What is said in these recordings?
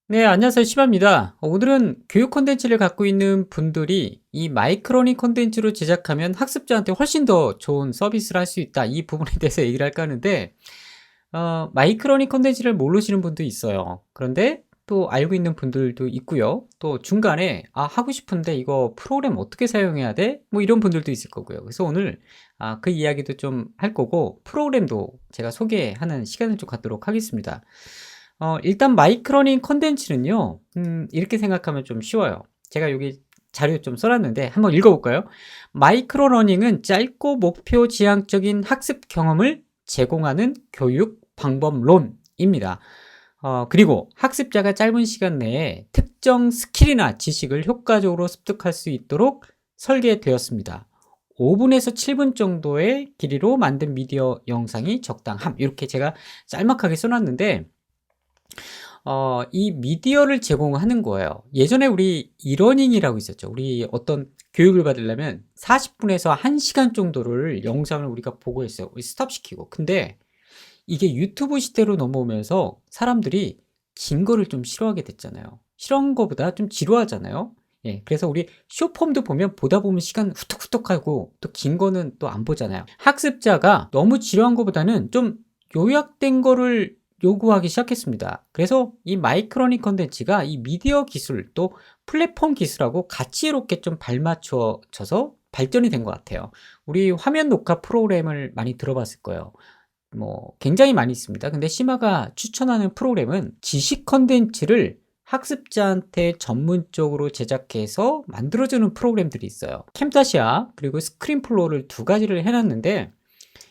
네, 안녕하세요. 시바입니다. 오늘은 교육 콘텐츠를 갖고 있는 분들이 이 마이크러닝 콘텐츠로 제작하면 학습자한테 훨씬 더 좋은 서비스를 할 수 있다. 이 부분에 대해서 얘기를 할까 하는데, 마이크러닝 콘텐츠를 모르시는 분도 있어요. 그런데 또 알고 있는 분들도 있고요. 또 중간에, 하고 싶은데 이거 프로그램 어떻게 사용해야 돼? 뭐 이런 분들도 있을 거고요. 그래서 오늘, 그 이야기도 좀 할 거고, 프로그램도 제가 소개하는 시간을 좀 갖도록 하겠습니다. 일단 마이크러닝 컨텐츠는요, 이렇게 생각하면 좀 쉬워요. 제가 여기 자료 좀 써놨는데 한번 읽어볼까요? 마이크로러닝은 짧고 목표 지향적인 학습 경험을 제공하는 교육 방법론입니다. 그리고 학습자가 짧은 시간 내에 특정 스킬이나 지식을 효과적으로 습득할 수 있도록 설계되었습니다. 5분에서 7분 정도의 길이로 만든 미디어 영상이 적당함. 이렇게 제가 짤막하게 써놨는데, 이 미디어를 제공하는 거예요. 예전에 우리 이러닝이라고 있었죠. 우리 어떤 교육을 받으려면 40분에서 1시간 정도를 영상을 우리가 보고 있어요. 스톱시키고. 근데 이게 유튜브 시대로 넘어오면서 사람들이 긴 거를 좀 싫어하게 됐잖아요. 싫어한 거보다 좀 지루하잖아요. 예, 그래서 우리 쇼폼도 보면 보다 보면 시간 후톡후톡하고 또 긴 거는 또 안 보잖아요. 학습자가 너무 지루한 거보다는 좀 요약된 거를 요구하기 시작했습니다. 그래서 이 마이크로니 컨텐츠가 이 미디어 기술 또 플랫폼 기술하고 같이 이렇게 좀 발맞춰져서 발전이 된 것 같아요. 우리 화면 녹화 프로그램을 많이 들어봤을 거예요. 뭐 굉장히 많이 있습니다. 근데 시마가 추천하는 프로그램은 지식 컨텐츠를 학습자한테 전문적으로 제작해서 만들어주는 프로그램들이 있어요. 캠타시아 그리고 스크린플로우를 두 가지를 해놨는데,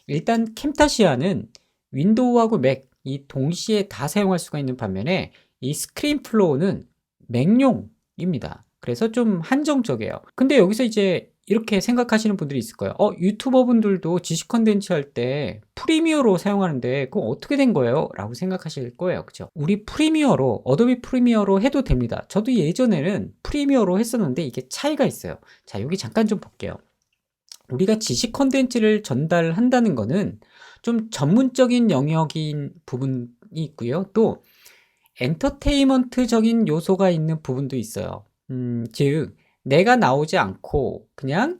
일단 캠타시아는 윈도우하고 맥 이 동시에 다 사용할 수가 있는 반면에 이 스크린플로우는 맥용입니다. 그래서 좀 한정적이에요. 근데 여기서 이제 이렇게 생각하시는 분들이 있을 거예요. 유튜버 분들도 지식 컨텐츠 할 때 프리미어로 사용하는데 그거 어떻게 된 거예요? 라고 생각하실 거예요. 그죠? 우리 프리미어로, 어도비 프리미어로 해도 됩니다. 저도 예전에는 프리미어로 했었는데 이게 차이가 있어요. 자, 여기 잠깐 좀 볼게요. 우리가 지식 컨텐츠를 전달한다는 거는 좀 전문적인 영역인 부분이 있고요. 또 엔터테인먼트적인 요소가 있는 부분도 있어요. 즉 내가 나오지 않고 그냥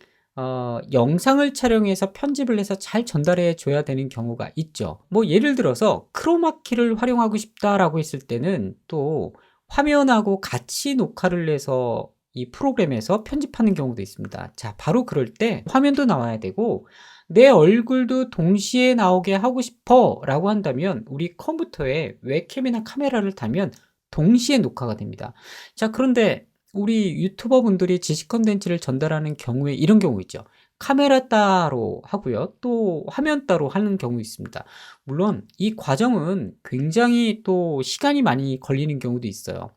영상을 촬영해서 편집을 해서 잘 전달해 줘야 되는 경우가 있죠. 뭐 예를 들어서 크로마키를 활용하고 싶다라고 했을 때는 또 화면하고 같이 녹화를 해서 이 프로그램에서 편집하는 경우도 있습니다. 자, 바로 그럴 때 화면도 나와야 되고 내 얼굴도 동시에 나오게 하고 싶어 라고 한다면 우리 컴퓨터에 웹캠이나 카메라를 달면 동시에 녹화가 됩니다. 자, 그런데 우리 유튜버 분들이 지식 컨텐츠를 전달하는 경우에 이런 경우 있죠. 카메라 따로 하고요. 또 화면 따로 하는 경우 있습니다. 물론 이 과정은 굉장히 또 시간이 많이 걸리는 경우도 있어요.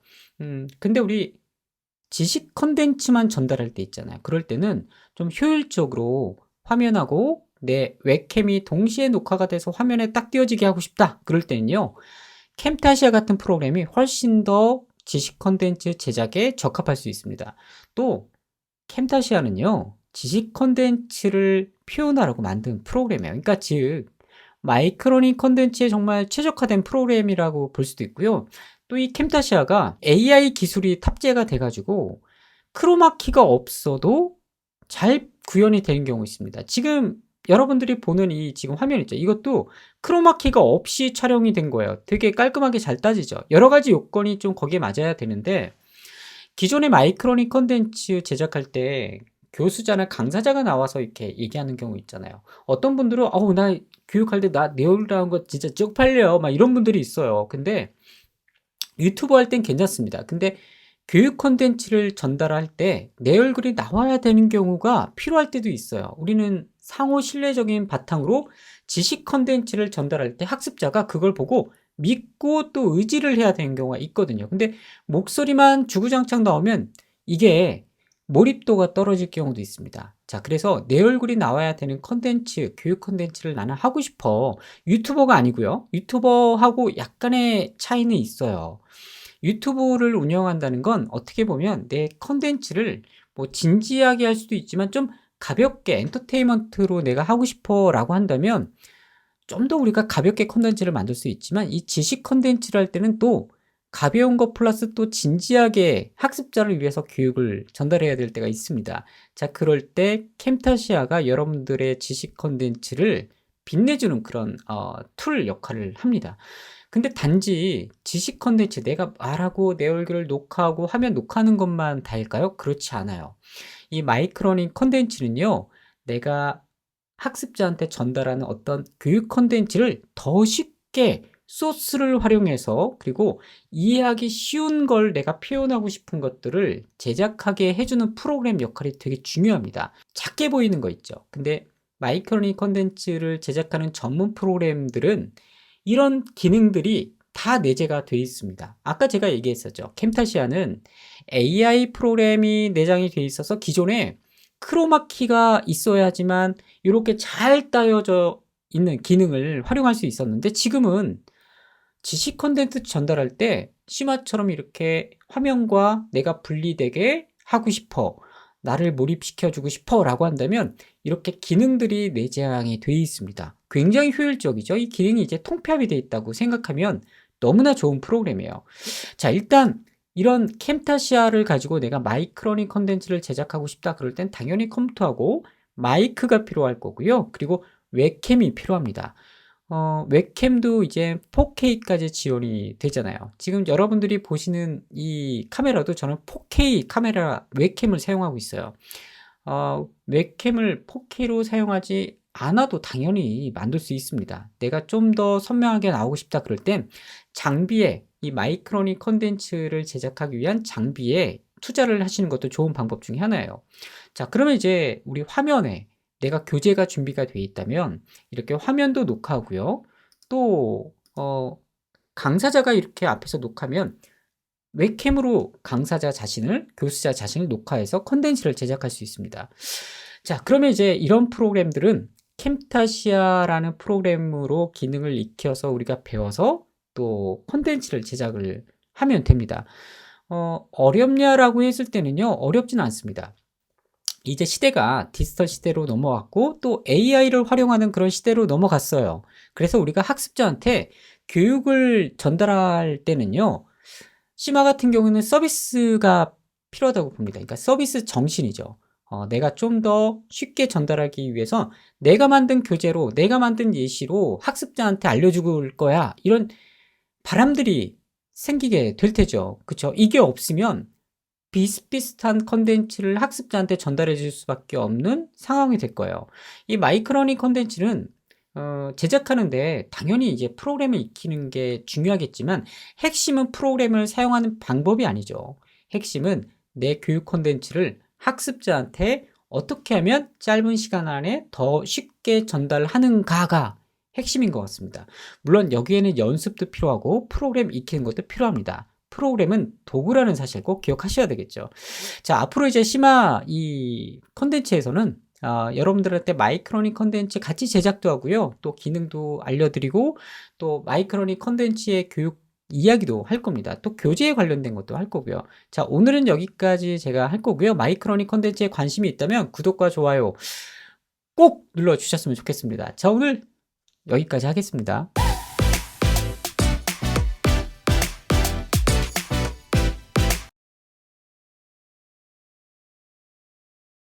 근데 우리 지식 컨텐츠만 전달할 때 있잖아요. 그럴 때는 좀 효율적으로 화면하고 내 웹캠이 동시에 녹화가 돼서 화면에 딱 띄워지게 하고 싶다. 그럴 때는요. 캠타시아 같은 프로그램이 훨씬 더 지식 컨텐츠 제작에 적합할 수 있습니다. 또 캠타시아는요. 지식 컨텐츠를 표현하라고 만든 프로그램이에요. 그러니까 즉 마이크로닝 컨텐츠에 정말 최적화된 프로그램이라고 볼 수도 있고요. 또 이 캠타시아가 AI 기술이 탑재가 돼가지고 크로마키가 없어도 잘 구현이 되는 경우 있습니다. 지금 여러분들이 보는 이 지금 화면 있죠. 이것도 크로마키가 없이 촬영이 된 거예요. 되게 깔끔하게 잘 따지죠. 여러 가지 요건이 좀 거기에 맞아야 되는데, 기존의 마이크로닝 컨텐츠 제작할 때 교수자나 강사자가 나와서 이렇게 얘기하는 경우 있잖아요. 어떤 분들은 나 교육할 때 나 내 얼굴 나온 거 진짜 쪽팔려 막 이런 분들이 있어요. 근데 유튜브 할 땐 괜찮습니다. 근데 교육 콘텐츠를 전달할 때 내 얼굴이 나와야 되는 경우가 필요할 때도 있어요. 우리는 상호 신뢰적인 바탕으로 지식 콘텐츠를 전달할 때 학습자가 그걸 보고 믿고 또 의지를 해야 되는 경우가 있거든요. 근데 목소리만 주구장창 나오면 이게 몰입도가 떨어질 경우도 있습니다. 자, 그래서 내 얼굴이 나와야 되는 콘텐츠, 교육 콘텐츠를 나는 하고 싶어. 유튜버가 아니고요. 유튜버하고 약간의 차이는 있어요. 유튜브를 운영한다는 건 어떻게 보면 내 컨텐츠를 뭐 진지하게 할 수도 있지만 좀 가볍게 엔터테인먼트로 내가 하고 싶어 라고 한다면 좀 더 우리가 가볍게 컨텐츠를 만들 수 있지만 이 지식 컨텐츠를 할 때는 또 가벼운 것 플러스 또 진지하게 학습자를 위해서 교육을 전달해야 될 때가 있습니다. 자, 그럴 때 캠타시아가 여러분들의 지식 컨텐츠를 빛내주는 그런 툴 역할을 합니다. 근데 단지 지식 컨텐츠 내가 말하고 내 얼굴을 녹화하고 화면 녹화하는 것만 다일까요? 그렇지 않아요. 이 마이크러닝 컨텐츠는요, 내가 학습자한테 전달하는 어떤 교육 컨텐츠를 더 쉽게 소스를 활용해서, 그리고 이해하기 쉬운 걸 내가 표현하고 싶은 것들을 제작하게 해주는 프로그램 역할이 되게 중요합니다. 작게 보이는 거 있죠. 근데 마이크러닝 컨텐츠를 제작하는 전문 프로그램들은 이런 기능들이 다 내재가 되어 있습니다. 아까 제가 얘기했었죠. 캠타시아는 AI 프로그램이 내장이 되어 있어서 기존에 크로마키가 있어야지만 이렇게 잘 따여져 있는 기능을 활용할 수 있었는데, 지금은 지식 컨텐츠 전달할 때 심화처럼 이렇게 화면과 내가 분리되게 하고 싶어, 나를 몰입시켜주고 싶어 라고 한다면 이렇게 기능들이 내장이 되어 있습니다. 굉장히 효율적이죠. 이 기능이 이제 통폐합이 되어 있다고 생각하면 너무나 좋은 프로그램이에요. 자, 일단 이런 캠타시아를 가지고 내가 마이크러닝 컨텐츠를 제작하고 싶다 그럴 땐 당연히 컴퓨터하고 마이크가 필요할 거고요. 그리고 웹캠이 필요합니다. 웹캠도 이제 4K까지 지원이 되잖아요. 지금 여러분들이 보시는 이 카메라도 저는 4K 카메라 웹캠을 사용하고 있어요. 웹캠을 4K로 사용하지 않아도 당연히 만들 수 있습니다. 내가 좀 더 선명하게 나오고 싶다 그럴 땐 장비에, 이 마이크로니 컨텐츠를 제작하기 위한 장비에 투자를 하시는 것도 좋은 방법 중에 하나예요. 자, 그러면 이제 우리 화면에 내가 교재가 준비가 되어 있다면 이렇게 화면도 녹화하고요. 또 강사자가 이렇게 앞에서 녹화하면 웹캠으로 강사자 자신을, 교수자 자신을 녹화해서 컨텐츠를 제작할 수 있습니다. 자, 그러면 이제 이런 프로그램들은 캠타시아라는 프로그램으로 기능을 익혀서 우리가 배워서 또 컨텐츠를 제작을 하면 됩니다. 어렵냐라고 했을 때는요, 어렵진 않습니다. 이제 시대가 디지털 시대로 넘어왔고 또 AI를 활용하는 그런 시대로 넘어갔어요. 그래서 우리가 학습자한테 교육을 전달할 때는요, 심화 같은 경우는 서비스가 필요하다고 봅니다. 그러니까 서비스 정신이죠. 내가 좀 더 쉽게 전달하기 위해서 내가 만든 교재로, 내가 만든 예시로 학습자한테 알려줄 거야, 이런 바람들이 생기게 될 테죠. 그쵸? 이게 없으면 비슷비슷한 컨텐츠를 학습자한테 전달해 줄 수밖에 없는 상황이 될 거예요. 이 마이크러닝 컨텐츠는 제작하는데 당연히 이제 프로그램을 익히는 게 중요하겠지만 핵심은 프로그램을 사용하는 방법이 아니죠. 핵심은 내 교육 콘텐츠를 학습자한테 어떻게 하면 짧은 시간 안에 더 쉽게 전달하는가가 핵심인 것 같습니다. 물론 여기에는 연습도 필요하고 프로그램 익히는 것도 필요합니다. 프로그램은 도구라는 사실 꼭 기억하셔야 되겠죠. 자, 앞으로 이제 심화 이 컨텐츠에서는 여러분들한테 마이크로니 컨텐츠 같이 제작도 하고요. 또 기능도 알려드리고 또 마이크로니 컨텐츠의 교육 이야기도 할 겁니다. 또 교재에 관련된 것도 할 거고요. 자, 오늘은 여기까지 제가 할 거고요. 마이크로니 컨텐츠에 관심이 있다면 구독과 좋아요 꼭 눌러주셨으면 좋겠습니다. 자, 오늘 여기까지 하겠습니다.